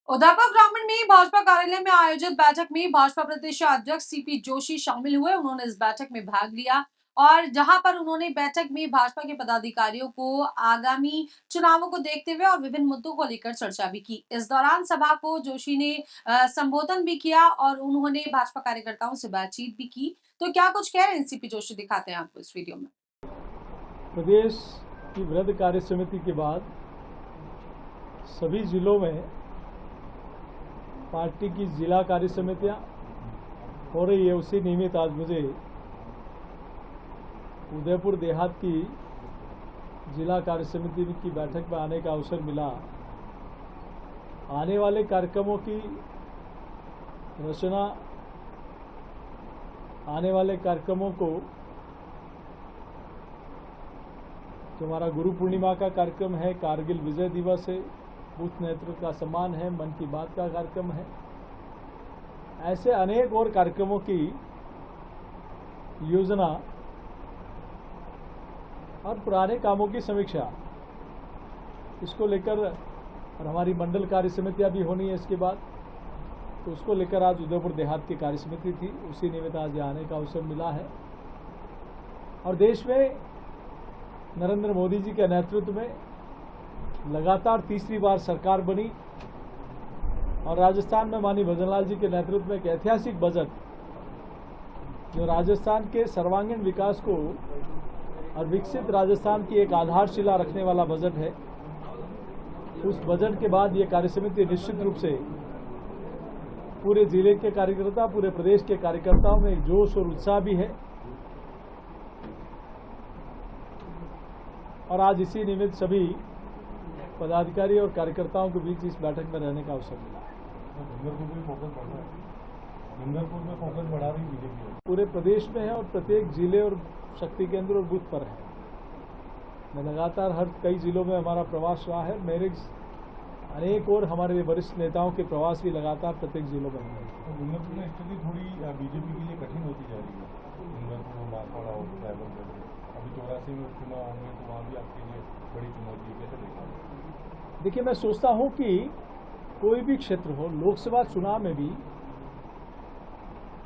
उदयपुर ग्रामीण में भाजपा कार्यालय में आयोजित बैठक में भाजपा प्रदेश अध्यक्ष सीपी जोशी शामिल हुए। उन्होंने इस बैठक में भाग लिया और जहां पर उन्होंने बैठक में भाजपा के पदाधिकारियों को आगामी चुनावों को देखते हुए और विभिन्न मुद्दों को लेकर चर्चा भी की। इस दौरान सभा को जोशी ने संबोधन भी किया और उन्होंने भाजपा कार्यकर्ताओं से बातचीत भी की। तो क्या कुछ कह रहे हैं सीपी जोशी, दिखाते हैं आपको इस वीडियो में। प्रदेश की वृहद कार्य समिति के बाद सभी जिलों में पार्टी की जिला कार्य समितियां हो रही है। उसी निमित्त आज मुझे उदयपुर देहात की जिला कार्य समिति की बैठक में आने का अवसर मिला। आने वाले कार्यक्रमों की रचना, आने वाले कार्यक्रमों को, जो हमारा गुरु पूर्णिमा का कार्यक्रम है, कारगिल विजय दिवस है, बूथ नेतृत्व का सम्मान है, मन की बात का कार्यक्रम है, ऐसे अनेक और कार्यक्रमों की योजना और पुराने कामों की समीक्षा, इसको लेकर और हमारी मंडल कार्य समितियां भी होनी है इसके बाद, तो उसको लेकर आज उदयपुर देहात की कार्य समिति थी। उसी निमित्त आज आने का अवसर मिला है। और देश में नरेंद्र मोदी जी के नेतृत्व में लगातार तीसरी बार सरकार बनी और राजस्थान में माननीय भजनलाल जी के नेतृत्व में एक ऐतिहासिक बजट, जो राजस्थान के सर्वांगीण विकास को और विकसित राजस्थान की एक आधारशिला रखने वाला बजट है। उस बजट के बाद ये कार्य समिति निश्चित रूप से पूरे जिले के कार्यकर्ता, पूरे प्रदेश के कार्यकर्ताओं में एक जोश और उत्साह भी है। और आज इसी निमित्त सभी पदाधिकारी और कार्यकर्ताओं के बीच इस बैठक में रहने का अवसर मिला। डूंगरपुर में फोकस बढ़ा रही बीजेपी पूरे प्रदेश में है और प्रत्येक जिले और शक्ति केंद्र और बूथ पर है। मैं लगातार हर कई जिलों में हमारा प्रवास रहा है। मेरे अनेक और हमारे वरिष्ठ नेताओं के प्रवास भी लगातार प्रत्येक जिलों में हैं। डूंगरपुर में स्थिति थोड़ी बीजेपी के लिए कठिन होती जा रही है। डूंगरपुर, बांसवाड़ा और ट्राइबल में अभी 84 में उपचुनाव होंगे, तो वहाँ भी आपके लिए बड़ी चुनौती है। कैसे देखा? देखिए, मैं सोचता हूँ कि कोई भी क्षेत्र हो, लोकसभा चुनाव में भी,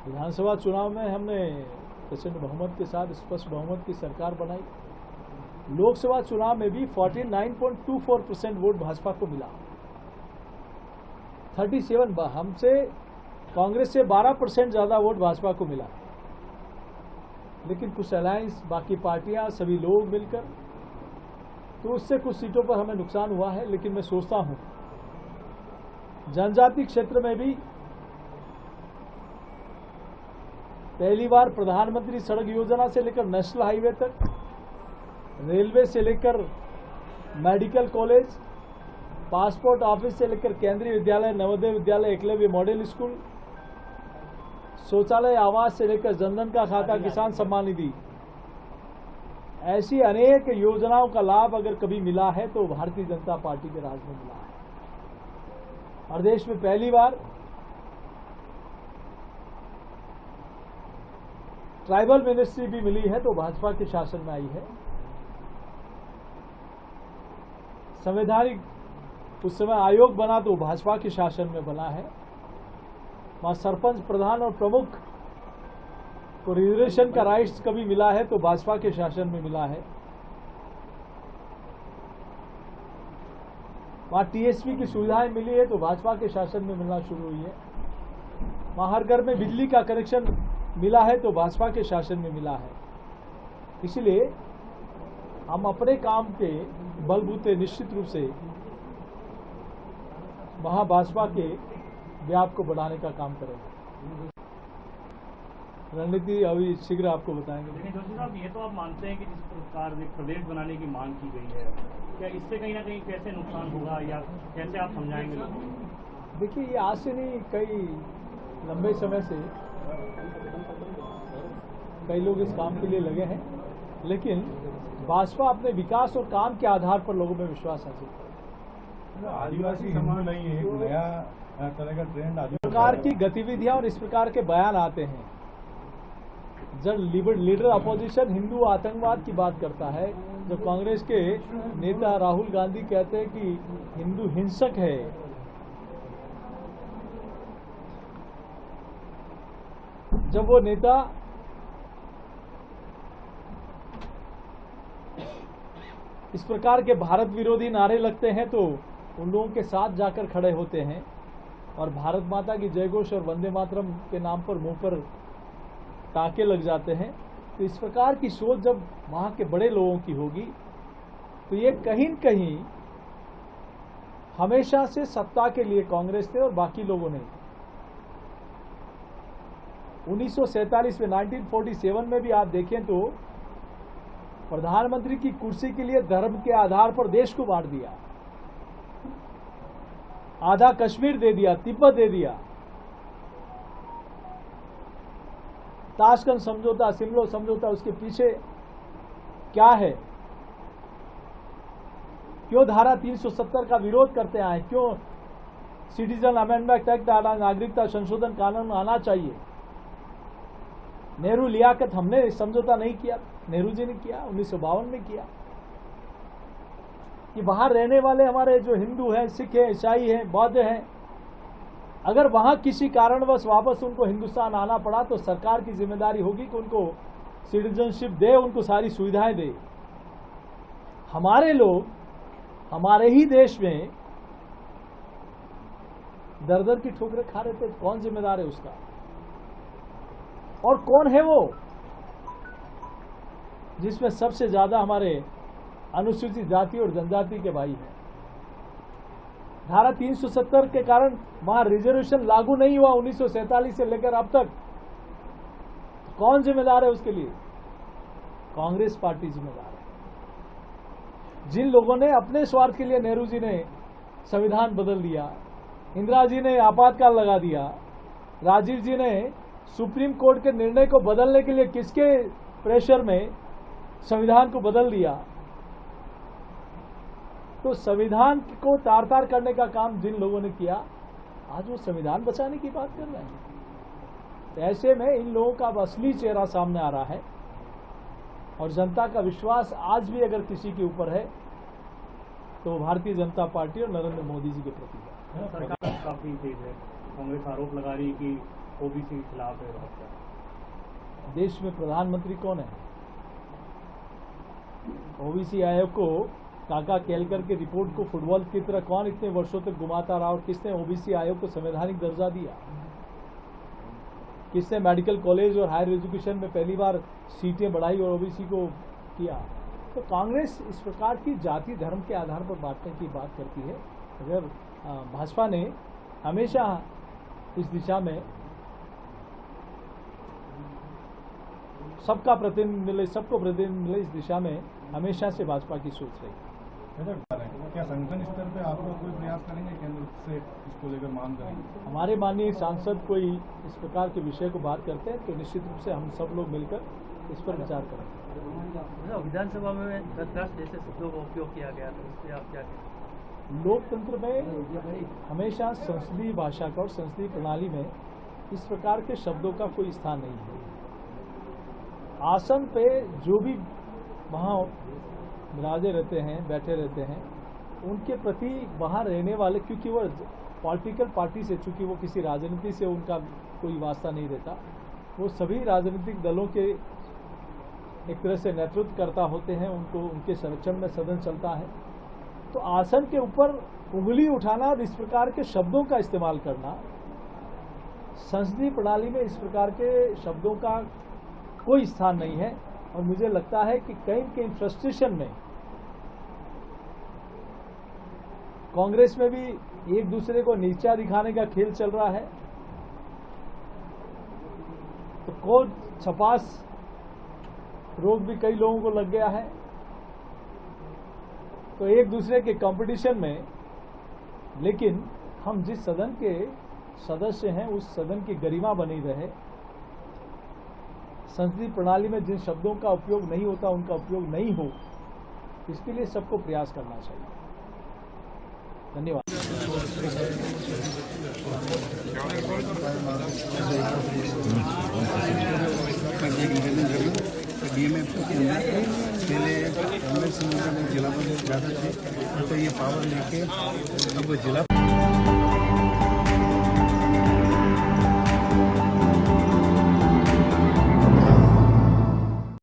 विधानसभा चुनाव में हमने प्रचंड बहुमत के साथ स्पष्ट बहुमत की सरकार बनाई। लोकसभा चुनाव में भी 49.24% वोट भाजपा को मिला। 37 हमसे, कांग्रेस से 12% ज्यादा वोट भाजपा को मिला। लेकिन कुछ अलायंस, बाकी पार्टियां, सभी लोग मिलकर, तो उससे कुछ सीटों पर हमें नुकसान हुआ है। लेकिन मैं सोचता हूं जनजाति क्षेत्र में भी पहली बार प्रधानमंत्री सड़क योजना से लेकर नेशनल हाईवे तक, रेलवे से लेकर मेडिकल कॉलेज, पासपोर्ट ऑफिस से लेकर केंद्रीय विद्यालय, नवोदय विद्यालय, एकलव्य मॉडल स्कूल, शौचालय, आवास से लेकर जनधन का खाता, किसान सम्मान निधि, ऐसी अनेक योजनाओं का लाभ अगर कभी मिला है तो भारतीय जनता पार्टी के राज में मिला है। और देश में पहली बार ट्राइबल मिनिस्ट्री भी मिली है तो भाजपा के शासन में आई है। संवैधानिक उस समय आयोग बना तो भाजपा के शासन में बना है। वहां सरपंच, प्रधान और प्रमुख को रिजर्वेशन का राइट्स कभी मिला है तो भाजपा के शासन में मिला है। वहां टीएसपी की सुविधाएं मिली है तो भाजपा के शासन में मिलना शुरू हुई है। वहां हर घर में बिजली का कनेक्शन मिला है तो भाजपा के शासन में मिला है। इसलिए हम अपने काम के बलबूते निश्चित रूप से वहां भाजपा के व्याप को बढ़ाने का काम करेंगे। रणनीति अभी शीघ्र आपको बताएंगे। लेकिन जोशी साहब, ये तो आप मानते हैं कि जिस प्रकार से प्रदेश बनाने की मांग की गई है, क्या इससे कहीं ना कहीं कैसे नुकसान होगा या कैसे आप समझाएंगे लोगों को? देखिए, ये आज से नहीं, कई लंबे समय से कई लोग इस काम के लिए लगे हैं। लेकिन भाजपा अपने विकास और काम के आधार पर लोगों में विश्वास हासिल करे। आदिवासी हिंदू नहीं है, एक नया तरह का ट्रेंड इस प्रकार की गतिविधियां और इस प्रकार के बयान आते हैं जब लीडर अपोजिशन हिंदू आतंकवाद की बात करता है, जब कांग्रेस के नेता राहुल गांधी कहते हैं कि हिंदू हिंसक है, जब वो नेता इस प्रकार के भारत विरोधी नारे लगते हैं तो उन लोगों के साथ जाकर खड़े होते हैं और भारत माता की जयघोष और वंदे मातरम के नाम पर मुंह पर टाके लग जाते हैं। तो इस प्रकार की सोच जब वहां के बड़े लोगों की होगी तो ये कहीं न कहीं हमेशा से सत्ता के लिए कांग्रेस ने और बाकी लोगों ने 1947 में 1947 में भी आप देखें तो प्रधानमंत्री की कुर्सी के लिए धर्म के आधार पर देश को बांट दिया, आधा कश्मीर दे दिया, तिब्बत दे दिया। ताशकंद समझौता, सिमलो समझौता, उसके पीछे क्या है? क्यों धारा 370 का विरोध करते आए? क्यों सिटीजन अमेंडमेंट एक्ट, नागरिकता संशोधन कानून आना चाहिए? नेहरू लियाकत हमने समझौता नहीं किया, नेहरू जी ने किया, 1952 में किया कि वहां रहने वाले हमारे जो हिंदू हैं, सिख हैं, ईसाई हैं, बौद्ध हैं, अगर वहां किसी कारणवश वापस उनको हिंदुस्तान आना पड़ा तो सरकार की जिम्मेदारी होगी कि उनको सिटीजनशिप दे, उनको सारी सुविधाएं दे। हमारे लोग हमारे ही देश में दर दर की ठोकरें खा रहे थे, कौन जिम्मेदार है उसका? और कौन है वो जिसमें सबसे ज्यादा हमारे अनुसूचित जाति और जनजाति के भाई हैं? धारा 370 के कारण वहां रिजर्वेशन लागू नहीं हुआ 1947 से लेकर अब तक। कौन जिम्मेदार है उसके लिए? कांग्रेस पार्टी जिम्मेदार है। जिन लोगों ने अपने स्वार्थ के लिए, नेहरू जी ने संविधान बदल दिया, इंदिरा जी ने आपातकाल लगा दिया, राजीव जी ने सुप्रीम कोर्ट के निर्णय को बदलने के लिए किसके प्रेशर में संविधान को बदल दिया, तो संविधान को तार तार करने का काम जिन लोगों ने किया, आज वो संविधान बचाने की बात कर रहे हैं। तो ऐसे में इन लोगों का अब असली चेहरा सामने आ रहा है और जनता का विश्वास आज भी अगर किसी के ऊपर है तो भारतीय जनता पार्टी और नरेंद्र मोदी जी के प्रति है। सरकार काफी तेज है, कांग्रेस आरोप लगा रही कि ओबीसी के खिलाफ है। देश में प्रधानमंत्री कौन है? ओबीसी आयोग को काका केलकर की रिपोर्ट को फुटबॉल की तरह कौन इतने वर्षों तक घुमाता रहा और किसने ओबीसी आयोग को संवैधानिक दर्जा दिया? किसने मेडिकल कॉलेज और हायर एजुकेशन में पहली बार सीटें बढ़ाई और ओबीसी को किया? तो कांग्रेस इस प्रकार की जाति धर्म के आधार पर बांटने की बात करती है। अगर भाजपा ने हमेशा इस दिशा में सबका प्रतिनिधित्व मिले, सबको प्रतिनिधित्व मिले, इस दिशा में हमेशा से भाजपा की सोच रही। क्या संगठन स्तर पे आप लोग कोई प्रयास करेंगे, केंद्र से इसको लेकर मांग करेंगे? हमारे माननीय सांसद कोई इस प्रकार के विषय को बात करते हैं तो निश्चित रूप से हम सब लोग मिलकर इस पर विचार करेंगे। विधानसभा में 10 जैसे शब्दों का उपयोग किया गया था, उससे आप क्या कहें? लोकतंत्र में हमेशा संसदीय भाषा का और संसदीय प्रणाली में इस प्रकार के शब्दों का कोई स्थान नहीं है। आसन पे जो भी वहाँ विराजे रहते हैं, बैठे रहते हैं, उनके प्रति वहाँ रहने वाले, क्योंकि वो पॉलिटिकल पार्टी से, चूंकि वो किसी राजनीति से उनका कोई वास्ता नहीं रहता, वो सभी राजनीतिक दलों के एक तरह से नेतृत्व करता होते हैं, उनको उनके संरक्षण में सदन चलता है। तो आसन के ऊपर उंगली उठाना और इस प्रकार के शब्दों का इस्तेमाल करना, संसदीय प्रणाली में इस प्रकार के शब्दों का कोई स्थान नहीं है। और मुझे लगता है कि कहीं कहीं फ्रस्ट्रेशन में कांग्रेस में भी एक दूसरे को नीचा दिखाने का खेल चल रहा है। तो कोर्ट छपास रोग भी कई लोगों को लग गया है। तो एक दूसरे के कंपटीशन में, लेकिन हम जिस सदन के सदस्य हैं उस सदन की गरिमा बनी रहे। संसदीय प्रणाली में जिन शब्दों का उपयोग नहीं होता उनका उपयोग नहीं हो, इसके लिए सबको प्रयास करना चाहिए। धन्यवाद। पहले कांग्रेस में जिला में ज़्यादा थे, तो ये पावर लेके अब जिला